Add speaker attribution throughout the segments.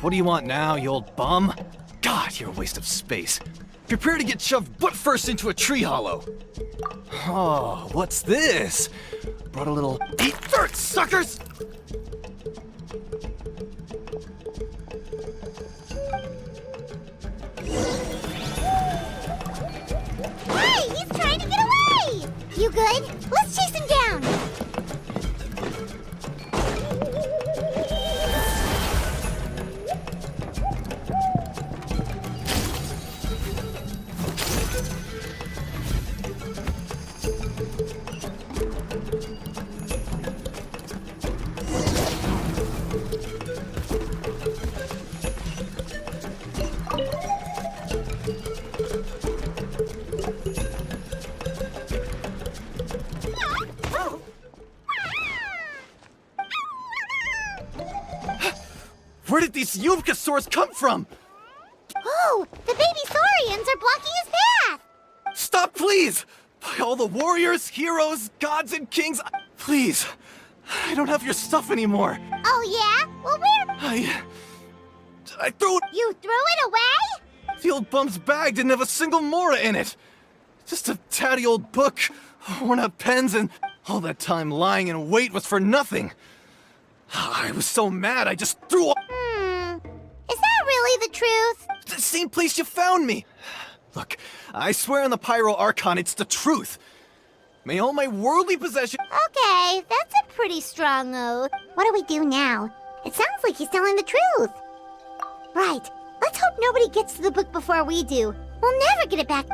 Speaker 1: What do you want now, you old bum? God, you're a waste of space. Prepare to get shoved butt first into a tree hollow. Oh, what's this? Brought a little eat dirt, suckers!
Speaker 2: Hey, he's trying to get away! You good? Let's chase him down!
Speaker 1: Where did these Yubkasaurs come from?
Speaker 2: Oh, the baby saurians are blocking his path!
Speaker 1: Stop, please! By all the warriors, heroes, gods, and kings, please. I don't have your stuff anymore.
Speaker 2: Oh yeah? Well, where?
Speaker 1: I threw it.
Speaker 2: You threw it away?
Speaker 1: The old bum's bag didn't have a single mora in it. Just a tatty old book, worn out pens, and all that time lying in wait was for nothing. I was so mad, I just threw it.
Speaker 2: Is that really the truth?
Speaker 1: The same place you found me. Look, I swear on the Pyro Archon, it's the truth. May all my worldly possessions.
Speaker 2: Okay, that's a pretty strong oath. What do we do now? It sounds like he's telling the truth. Right. Let's hope nobody gets to the book before we do. We'll never get it back.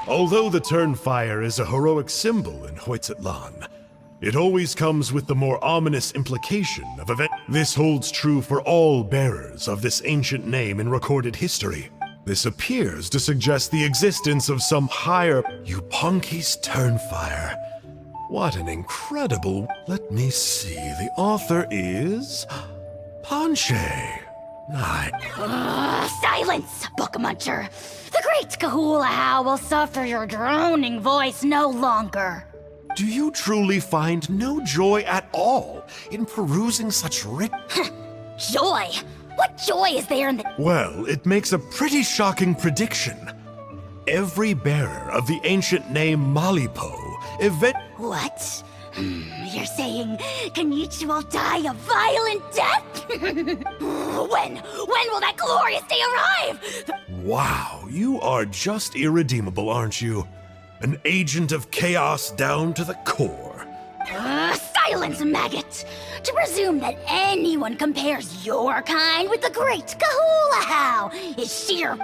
Speaker 3: Although the Turnfire is a heroic symbol in Huitztlan, it always comes with the more ominous implication of event. This holds true for all bearers of this ancient name in recorded history. This appears to suggest the existence of some higher Yuponki's Turnfire. What an incredible... Let me see, the author is... Panche.
Speaker 4: Silence, book muncher! The great Kahulahow will suffer your droning voice no longer.
Speaker 3: Do you truly find no joy at all in perusing such rich...
Speaker 4: Joy? What joy is there in the...
Speaker 3: Well, it makes a pretty shocking prediction. Every bearer of the ancient name Malipo
Speaker 4: What? You're saying Kenichi will die a violent death? When will that glorious day arrive?
Speaker 3: Wow, you are just irredeemable, aren't you? An agent of chaos down to the core.
Speaker 4: Silence, maggot! To presume that anyone compares your kind with the great Kahulahow is sheer...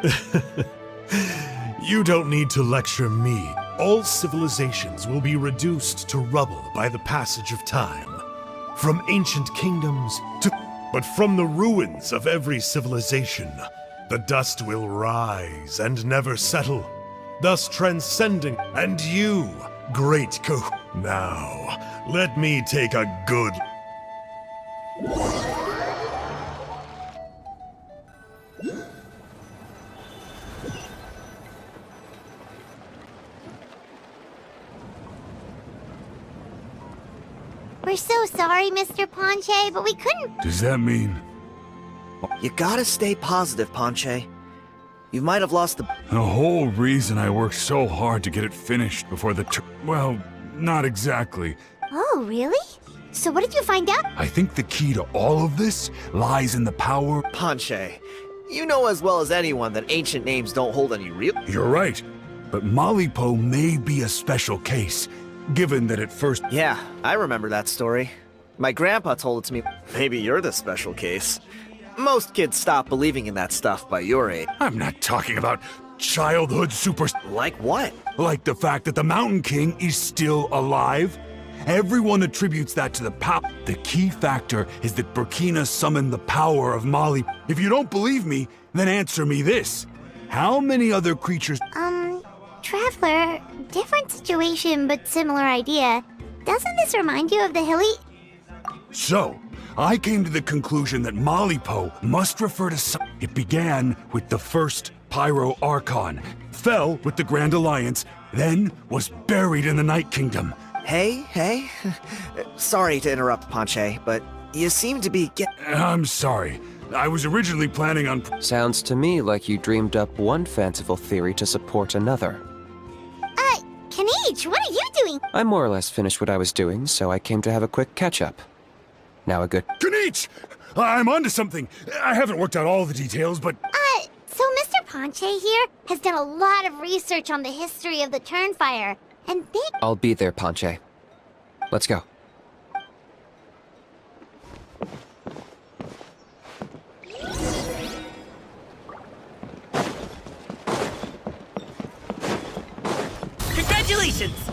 Speaker 3: You don't need to lecture me. All civilizations will be reduced to rubble by the passage of time. From ancient kingdoms to... But from the ruins of every civilization, the dust will rise and never settle, thus transcending... And you, great Now, let me take a good...
Speaker 2: We're so sorry, Mr. Panche, but we couldn't...
Speaker 5: Does that mean...
Speaker 6: You gotta stay positive, Panche. You might have lost the...
Speaker 5: The whole reason I worked so hard to get it finished before the well, not exactly.
Speaker 2: Oh, really? So what did you find out?
Speaker 5: I think the key to all of this lies in the power...
Speaker 6: Panche, you know as well as anyone that ancient names don't hold any real...
Speaker 5: You're right, but Malipo may be a special case, given that at first...
Speaker 6: Yeah, I remember that story. My grandpa told it to me. Maybe you're the special case. Most kids stop believing in that stuff by your age.
Speaker 5: I'm not talking about childhood super...
Speaker 6: Like what?
Speaker 5: Like the fact that the Mountain King is still alive. Everyone attributes that to the power. The key factor is that Burkina summoned the power of Mali. If you don't believe me, then answer me this. How many other creatures...
Speaker 2: Traveler, different situation but similar idea. Doesn't this remind you of the hilly...
Speaker 5: So, I came to the conclusion that Malipo must refer to some... It began with the first Pyro Archon, fell with the Grand Alliance, then was buried in the Night Kingdom.
Speaker 6: Hey. Sorry to interrupt, Ponche, but you seem to be
Speaker 5: I'm sorry. I was originally planning on...
Speaker 7: Sounds to me like you dreamed up one fanciful theory to support another.
Speaker 2: Kenichi, what are you doing?
Speaker 7: I more or less finished what I was doing, so I came to have a quick catch-up. Now a good...
Speaker 5: Kenichi! I'm onto something. I haven't worked out all the details, but...
Speaker 2: So Mr. Ponche here has done a lot of research on the history of the Turnfire, and they...
Speaker 7: I'll be there, Ponche. Let's go.
Speaker 8: Congratulations!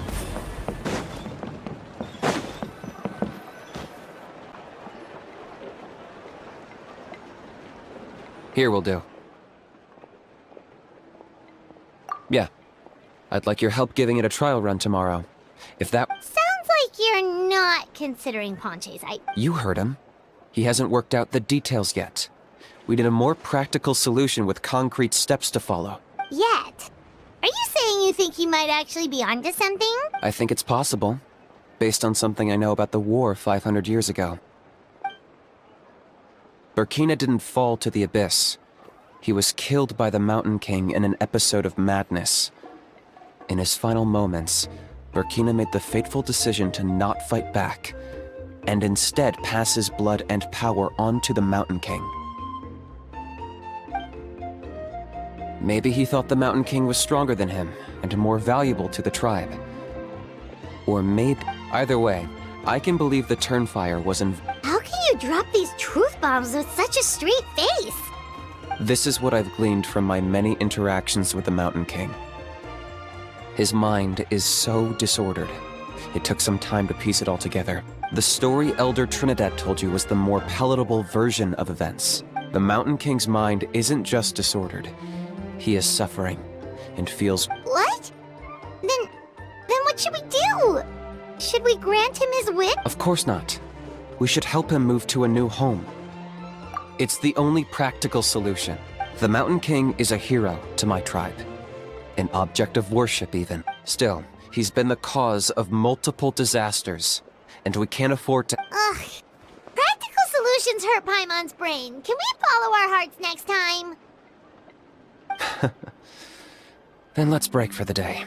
Speaker 7: Here will do. Yeah. I'd like your help giving it a trial run tomorrow. If that...
Speaker 2: Sounds like you're not considering Ponche's
Speaker 7: You heard him. He hasn't worked out the details yet. We need a more practical solution with concrete steps to follow.
Speaker 2: yet. Are you saying you think he might actually be onto something?
Speaker 7: I think it's possible, based on something I know about the war 500 years ago. Burkina didn't fall to the abyss. He was killed by the Mountain King in an episode of madness. In his final moments, Burkina made the fateful decision to not fight back, and instead pass his blood and power on to the Mountain King. Maybe he thought the Mountain King was stronger than him, and more valuable to the tribe. Or maybe... Either way, I can believe the Turnfire was in...
Speaker 2: How can you drop these truth bombs with such a straight face?
Speaker 7: This is what I've gleaned from my many interactions with the Mountain King. His mind is so disordered. It took some time to piece it all together. The story Elder Trinidad told you was the more palatable version of events. The Mountain King's mind isn't just disordered. He is suffering, and feels...
Speaker 2: What? Then what should we do? Should we grant him his wish?
Speaker 7: Of course not. We should help him move to a new home. It's the only practical solution. The Mountain King is a hero to my tribe. An object of worship, even. Still, he's been the cause of multiple disasters, and we can't afford to...
Speaker 2: Ugh. Practical solutions hurt Paimon's brain. Can we follow our hearts next time?
Speaker 7: Then let's break for the day.